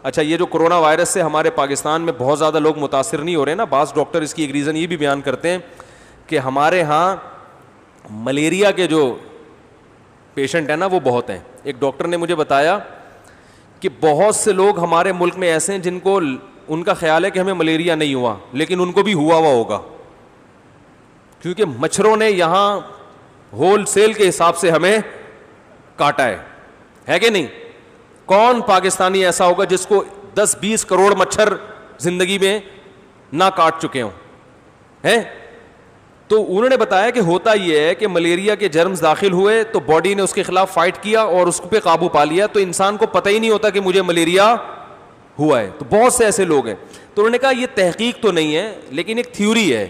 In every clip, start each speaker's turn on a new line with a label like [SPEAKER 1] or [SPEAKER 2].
[SPEAKER 1] اچھا یہ جو کرونا وائرس سے ہمارے پاکستان میں بہت زیادہ لوگ متاثر نہیں ہو رہے ہیں نا, بعض ڈاکٹر اس کی ایک ریزن یہ بھی بیان کرتے ہیں کہ ہمارے ہاں ملیریا کے جو پیشنٹ ہیں نا وہ بہت ہیں. ایک ڈاکٹر نے مجھے بتایا کہ بہت سے لوگ ہمارے ملک میں ایسے ہیں جن کو ان کا خیال ہے کہ ہمیں ملیریا نہیں ہوا, لیکن ان کو بھی ہوا ہوگا, کیونکہ مچھروں نے یہاں ہول سیل کے حساب سے ہمیں کاٹا ہے کہ نہیں. کون پاکستانی ایسا ہوگا جس کو 10-20 کروڑ مچھر زندگی میں نہ کاٹ چکے ہوں ہیں. تو انہوں نے بتایا کہ ہوتا یہ ہے کہ ملیریا کے جرمز داخل ہوئے تو باڈی نے اس کے خلاف فائٹ کیا اور اس پہ قابو پا لیا, تو انسان کو پتہ ہی نہیں ہوتا کہ مجھے ملیریا ہوا ہے. تو بہت سے ایسے لوگ ہیں. تو انہوں نے کہا یہ تحقیق تو نہیں ہے لیکن ایک تھیوری ہے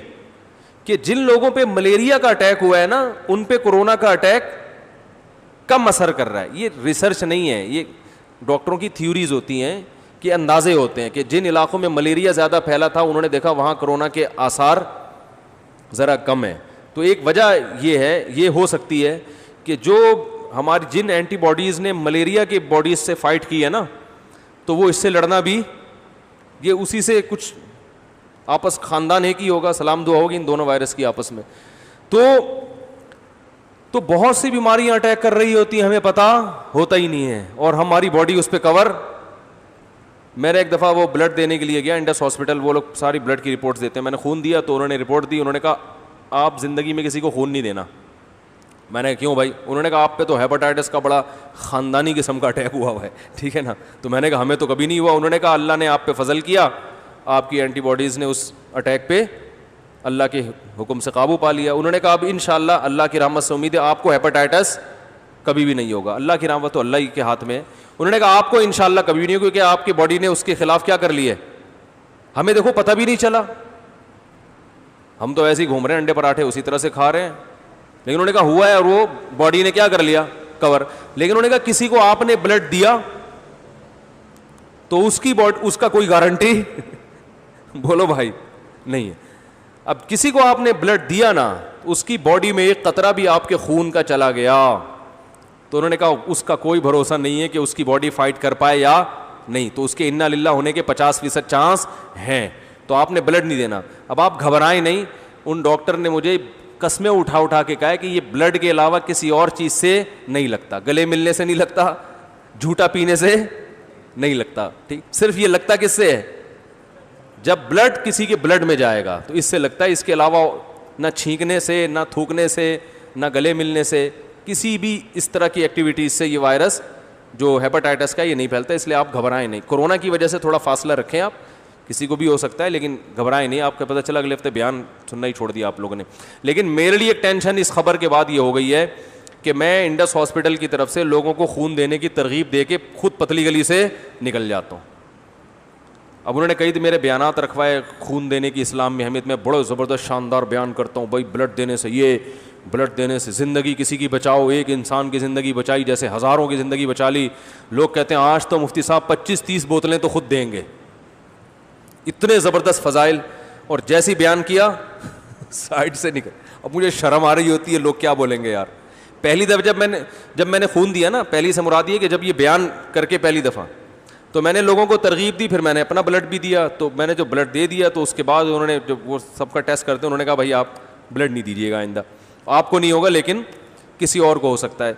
[SPEAKER 1] کہ جن لوگوں پہ ملیریا کا اٹیک ہوا ہے نا ان پہ کورونا کا اٹیک کم اثر کر رہا ہے. یہ ریسرچ نہیں ہے, یہ ڈاکٹروں کی تھیوریز ہوتی ہیں کہ اندازے ہوتے ہیں کہ جن علاقوں میں ملیریا زیادہ پھیلا تھا انہوں نے دیکھا وہاں کورونا کے آثار ذرا کم ہے. تو ایک وجہ یہ ہے, یہ ہو سکتی ہے کہ جو ہماری جن اینٹی باڈیز نے ملیریا کی باڈیز سے فائٹ کی ہے نا تو وہ اس سے لڑنا بھی یہ اسی سے کچھ آپس خاندان ایک ہی ہوگا, سلام دعا ہوگی ان دونوں وائرس کی آپس میں. تو بہت سی بیماریاں اٹیک کر رہی ہوتی ہیں, ہمیں پتہ ہوتا ہی نہیں ہے اور ہماری باڈی اس پہ کور. میں نے ایک دفعہ وہ بلڈ دینے کے لیے گیا انڈس ہاسپٹل, وہ لوگ ساری بلڈ کی رپورٹس دیتے ہیں. میں نے خون دیا تو انہوں نے رپورٹ دی, انہوں نے کہا آپ زندگی میں کسی کو خون نہیں دینا. میں نے کہا کیوں بھائی؟ انہوں نے کہا آپ پہ تو ہیپاٹائٹس کا بڑا خاندانی قسم کا اٹیک ہوا ہے, ٹھیک ہے نا. تو میں نے کہا ہمیں تو کبھی نہیں ہوا. انہوں نے کہا اللہ نے آپ پہ فضل کیا, آپ کی اینٹی باڈیز نے اس اٹیک پہ اللہ کے حکم سے قابو پا لیا. انہوں نے کہا اب انشاءاللہ اللہ کی رحمت سے امید ہے آپ کو ہیپاٹائٹس کبھی بھی نہیں ہوگا. اللہ کی رحمت تو اللہ ہی کے ہاتھ میں ہے. انہوں نے کہا آپ کو انشاءاللہ کبھی بھی نہیں ہوگا کیونکہ آپ کی باڈی نے اس کے خلاف کیا کر لی ہے. ہمیں دیکھو پتہ بھی نہیں چلا, ہم تو ایسے ہی گھوم رہے ہیں, انڈے پراٹھے اسی طرح سے کھا رہے ہیں. لیکن انہوں نے کہا ہوا ہے اور وہ باڈی نے کیا کر لیا, کور. لیکن انہوں نے کہا کسی کو آپ نے بلڈ دیا تو اس کا کوئی گارنٹی بولو بھائی نہیں ہے. اب کسی کو آپ نے بلڈ دیا نا, اس کی باڈی میں ایک قطرہ بھی آپ کے خون کا چلا گیا تو انہوں نے کہا اس کا کوئی بھروسہ نہیں ہے کہ اس کی باڈی فائٹ کر پائے یا نہیں. تو اس کے انا للہ ہونے کے 50% چانس ہیں. تو آپ نے بلڈ نہیں دینا. اب آپ گھبرائیں نہیں. ان ڈاکٹر نے مجھے قسمیں اٹھا کے کہا کہ یہ بلڈ کے علاوہ کسی اور چیز سے نہیں لگتا, گلے ملنے سے نہیں لگتا, جھوٹا پینے سے نہیں لگتا, ٹھیک, صرف یہ لگتا کس سے ہے جب بلڈ کسی کے بلڈ میں جائے گا تو اس سے لگتا ہے. اس کے علاوہ نہ چھینکنے سے, نہ تھوکنے سے, نہ گلے ملنے سے, کسی بھی اس طرح کی ایکٹیویٹیز سے یہ وائرس جو ہیپاٹائٹس کا یہ نہیں پھیلتا. اس لیے آپ گھبرائیں نہیں. کورونا کی وجہ سے تھوڑا فاصلہ رکھیں, آپ کسی کو بھی ہو سکتا ہے لیکن گھبرائیں نہیں. آپ کو پتہ چلا اگلے ہفتے بیان سننا ہی چھوڑ دیا آپ لوگوں نے. لیکن میرے لیے ایک ٹینشن اس خبر کے بعد یہ ہو گئی ہے کہ میں انڈس ہاسپٹل کی طرف سے لوگوں کو خون دینے کی ترغیب دے کے خود پتلی گلی سے نکل جاتا ہوں. اب انہوں نے کئی میرے بیانات رکھوائے خون دینے کی اسلام میں اہمیت, میں بڑا زبردست شاندار بیان کرتا ہوں بھائی بلڈ دینے سے, یہ بلڈ دینے سے زندگی کسی کی بچاؤ, ایک انسان کی زندگی بچائی جیسے ہزاروں کی زندگی بچا لی. لوگ کہتے ہیں آج تو مفتی صاحب 25-30 بوتلیں تو خود دیں گے, اتنے زبردست فضائل. اور جیسی بیان کیا سائڈ سے نکل. اب مجھے شرم آ رہی ہوتی ہے, لوگ کیا بولیں گے یار. پہلی دفعہ جب میں نے خون دیا نا, پہلی سے مراد یہ کہ جب یہ بیان کر کے پہلی دفعہ تو میں نے لوگوں کو ترغیب دی, پھر میں نے اپنا بلڈ بھی دیا. تو میں نے جو بلڈ دے دیا تو اس کے بعد انہوں نے جب وہ سب کا ٹیسٹ کرتے انہوں نے کہا بھائی آپ بلڈ نہیں دیجیے گا آئندہ, آپ کو نہیں ہوگا لیکن کسی اور کو ہو سکتا ہے.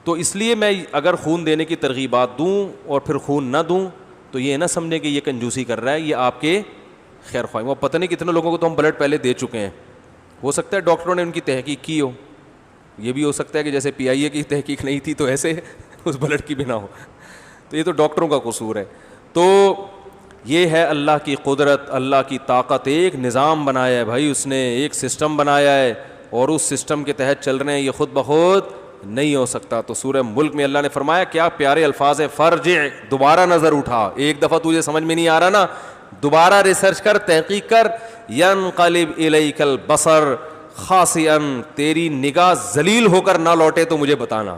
[SPEAKER 1] تو اس لیے میں اگر خون دینے کی ترغیبات دوں اور پھر خون نہ دوں تو یہ نہ سمجھیں کہ یہ کنجوسی کر رہا ہے, یہ آپ کے خیر خواہ. وہ پتہ نہیں کتنے لوگوں کو تو ہم بلڈ پہلے دے چکے ہیں. ہو سکتا ہے ڈاکٹروں نے ان کی تحقیق کی ہو, یہ بھی ہو سکتا ہے کہ جیسے PIA کی تحقیق نہیں تھی تو ایسے اس بلڈ کی بھی نہ ہو. تو یہ تو ڈاکٹروں کا قصور ہے. تو یہ ہے اللہ کی قدرت, اللہ کی طاقت. ایک نظام بنایا ہے بھائی اس نے, ایک سسٹم بنایا ہے اور اس سسٹم کے تحت چل رہے ہیں. یہ خود بخود نہیں ہو سکتا. تو سورہ ملک میں اللہ نے فرمایا, کیا پیارے الفاظ ہیں, فرجع, دوبارہ نظر اٹھا. ایک دفعہ تجھے سمجھ میں نہیں آ رہا نا, دوبارہ ریسرچ کر, تحقیق کر. ینقلب الیک البصر خاسئا, تیری نگاہ ذلیل ہو کر نہ لوٹے تو مجھے بتانا.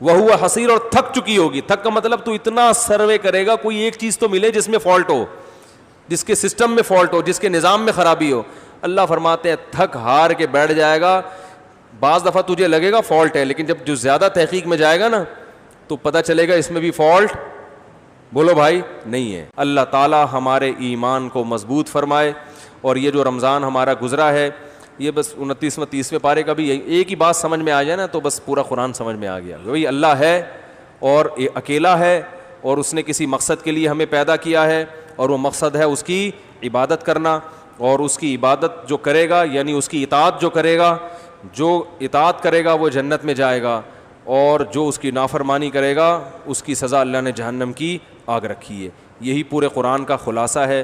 [SPEAKER 1] وہو حسیر, اور تھک چکی ہوگی. تھک کا مطلب تو اتنا سروے کرے گا کوئی ایک چیز تو ملے جس میں فالٹ ہو, جس کے سسٹم میں فالٹ ہو, جس کے نظام میں خرابی ہو. اللہ فرماتے ہیں تھک ہار کے بیٹھ جائے گا. بعض دفعہ تجھے لگے گا فالٹ ہے, لیکن جب جو زیادہ تحقیق میں جائے گا نا تو پتہ چلے گا اس میں بھی فالٹ بولو بھائی نہیں ہے. اللہ تعالیٰ ہمارے ایمان کو مضبوط فرمائے. اور یہ جو رمضان ہمارا گزرا ہے یہ بس 29ویں 30ویں پارے کا بھی ایک ہی بات سمجھ میں آ جائے نا تو بس پورا قرآن سمجھ میں آ گیا. بھائی اللہ ہے اور اکیلا ہے اور اس نے کسی مقصد کے لیے ہمیں پیدا کیا ہے اور وہ مقصد ہے اس کی عبادت کرنا. اور اس کی عبادت جو کرے گا یعنی اس کی اطاعت جو کرے گا, جو اطاعت کرے گا وہ جنت میں جائے گا, اور جو اس کی نافرمانی کرے گا اس کی سزا اللہ نے جہنم کی آگ رکھی ہے. یہی پورے قرآن کا خلاصہ ہے.